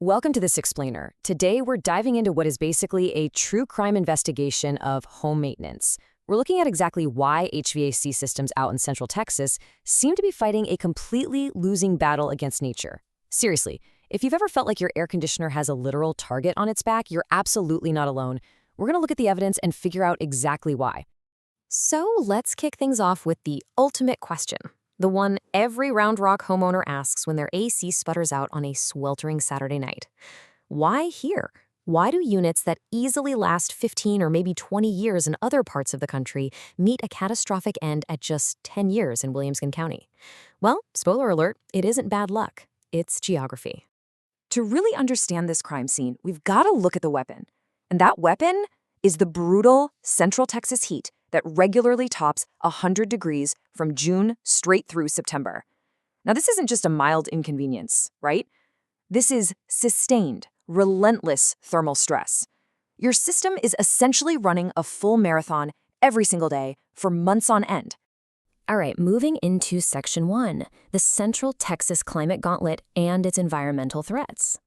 Welcome to This Explainer. Today, we're diving into what is basically a true crime investigation of home maintenance. We're looking at exactly why HVAC systems out in Central Texas seem to be fighting a completely losing battle against nature. Seriously, if you've ever felt like your air conditioner has a literal target on its back, you're absolutely not alone. We're going to look at the evidence and figure out exactly why. So let's kick things off with the ultimate question. The one every Round Rock homeowner asks when their AC sputters out on a sweltering Saturday night. Why here? Why do units that easily last 15 or maybe 20 years in other parts of the country meet a catastrophic end at just 10 years in Williamson County? Well, spoiler alert, it isn't bad luck. It's geography. To really understand this crime scene, we've got to look at the weapon. And that weapon is the brutal Central Texas heat that regularly tops 100 degrees from June straight through September. Now, this isn't just a mild inconvenience, right? This is sustained, relentless thermal stress. Your system is essentially running a full marathon every single day for months on end. All right, moving into Section 1, the Central Texas Climate Gauntlet and its environmental threats.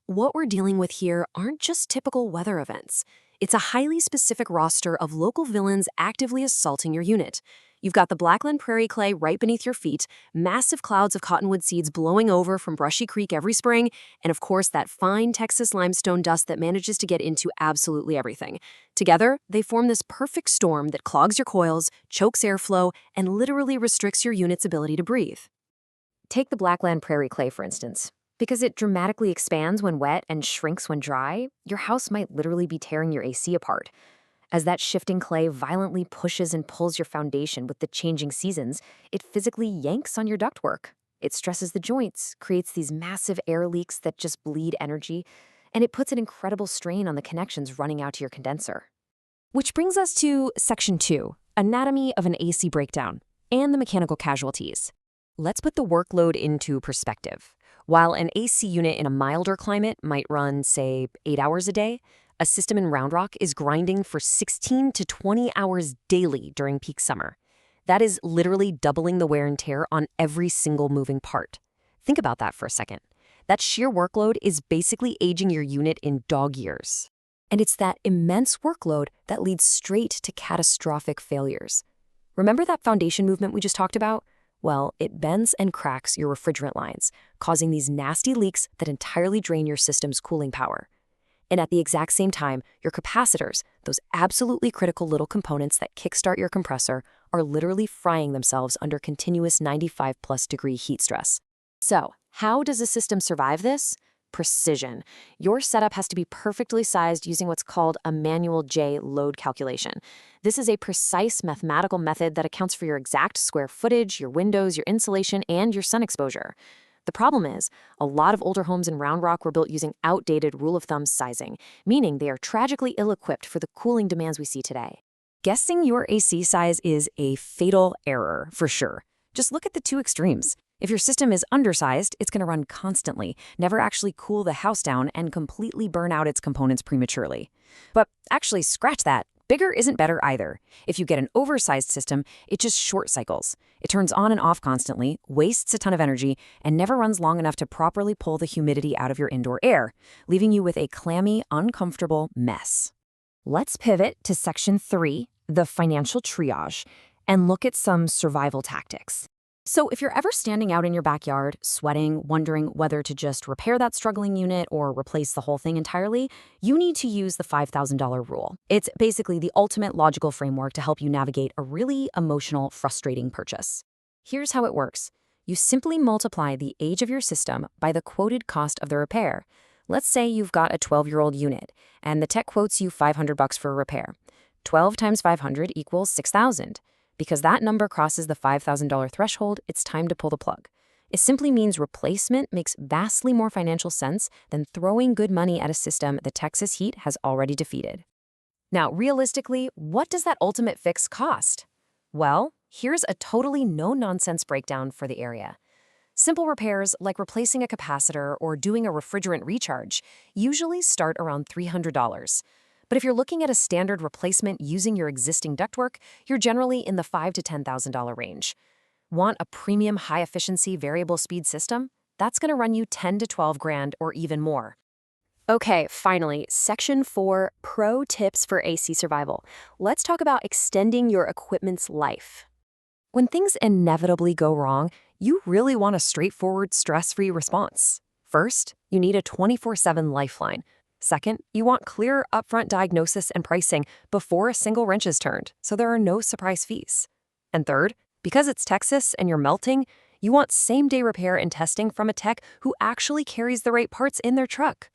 What we're dealing with here aren't just typical weather events. It's a highly specific roster of local villains actively assaulting your unit. You've got the Blackland Prairie clay right beneath your feet, massive clouds of cottonwood seeds blowing over from Brushy Creek every spring, and of course that fine Texas limestone dust that manages to get into absolutely everything. Together, they form this perfect storm that clogs your coils, chokes airflow, and literally restricts your unit's ability to breathe. Take the Blackland Prairie clay, for instance. Because it dramatically expands when wet and shrinks when dry, your house might literally be tearing your AC apart. As that shifting clay violently pushes and pulls your foundation with the changing seasons, it physically yanks on your ductwork. It stresses the joints, creates these massive air leaks that just bleed energy, and it puts an incredible strain on the connections running out to your condenser. Which brings us to Section 2, Anatomy of an AC Breakdown, and the mechanical casualties. Let's put the workload into perspective. While an AC unit in a milder climate might run, say, 8 hours a day, a system in Round Rock is grinding for 16 to 20 hours daily during peak summer. That is literally doubling the wear and tear on every single moving part. Think about that for a second. That sheer workload is basically aging your unit in dog years. And it's that immense workload that leads straight to catastrophic failures. Remember that foundation movement we just talked about? Well, it bends and cracks your refrigerant lines, causing these nasty leaks that entirely drain your system's cooling power. And at the exact same time, your capacitors, those absolutely critical little components that kickstart your compressor, are literally frying themselves under continuous 95+ degree heat stress. So, how does a system survive this? Precision. Your setup has to be perfectly sized using what's called a manual J load calculation. This is a precise mathematical method that accounts for your exact square footage, your windows, your insulation, and your sun exposure. The problem is, a lot of older homes in Round Rock were built using outdated rule of thumb sizing, meaning they are tragically ill-equipped for the cooling demands we see today. Guessing your AC size is a fatal error, for sure. Just look at the two extremes. If your system is undersized, it's going to run constantly, never actually cool the house down, and completely burn out its components prematurely. But actually, scratch that. Bigger isn't better either. If you get an oversized system, it just short cycles. It turns on and off constantly, wastes a ton of energy, and never runs long enough to properly pull the humidity out of your indoor air, leaving you with a clammy, uncomfortable mess. Let's pivot to Section 3, the financial triage, and look at some survival tactics. So if you're ever standing out in your backyard, sweating, wondering whether to just repair that struggling unit or replace the whole thing entirely, you need to use the $5,000 rule. It's basically the ultimate logical framework to help you navigate a really emotional, frustrating purchase. Here's how it works. You simply multiply the age of your system by the quoted cost of the repair. Let's say you've got a 12-year-old unit, and the tech quotes you $500 for a repair. 12 times 500 equals $6,000. Because that number crosses the $5,000 threshold, it's time to pull the plug. It simply means replacement makes vastly more financial sense than throwing good money at a system the Texas heat has already defeated. Now, realistically, what does that ultimate fix cost? Well, here's a totally no-nonsense breakdown for the area. Simple repairs, like replacing a capacitor or doing a refrigerant recharge, usually start around $300. But if you're looking at a standard replacement using your existing ductwork, you're generally in the $5,000 to $10,000 range. Want a premium high-efficiency variable speed system? That's going to run you 10 to 12 grand or even more. Okay, finally, Section 4, Pro Tips for AC Survival. Let's talk about extending your equipment's life. When things inevitably go wrong, you really want a straightforward, stress-free response. First, you need a 24/7 lifeline. Second, you want clear upfront diagnosis and pricing before a single wrench is turned, so there are no surprise fees. And third, because it's Texas and you're melting, you want same-day repair and testing from a tech who actually carries the right parts in their truck.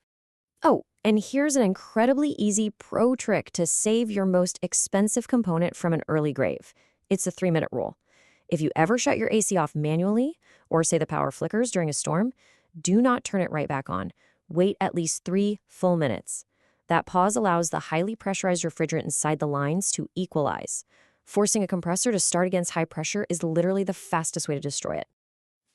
Oh, and here's an incredibly easy pro trick to save your most expensive component from an early grave. It's the 3-minute rule. If you ever shut your AC off manually, or say the power flickers during a storm, do not turn it right back on. Wait at least 3 full minutes. That pause allows the highly pressurized refrigerant inside the lines to equalize. Forcing a compressor to start against high pressure is literally the fastest way to destroy it.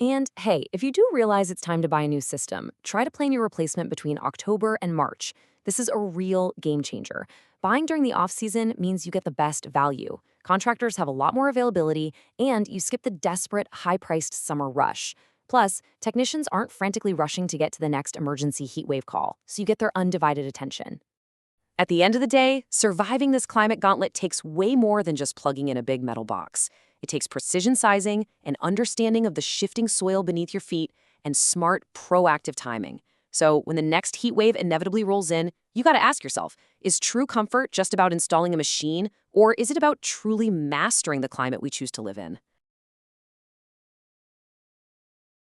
And hey, if you do realize it's time to buy a new system, try to plan your replacement between October and March. This is a real game changer. Buying during the off-season means you get the best value. Contractors have a lot more availability, and you skip the desperate, high-priced summer rush. Plus, technicians aren't frantically rushing to get to the next emergency heatwave call, so you get their undivided attention. At the end of the day, surviving this climate gauntlet takes way more than just plugging in a big metal box. It takes precision sizing, an understanding of the shifting soil beneath your feet, and smart, proactive timing. So when the next heat wave inevitably rolls in, you got to ask yourself, is true comfort just about installing a machine, or is it about truly mastering the climate we choose to live in?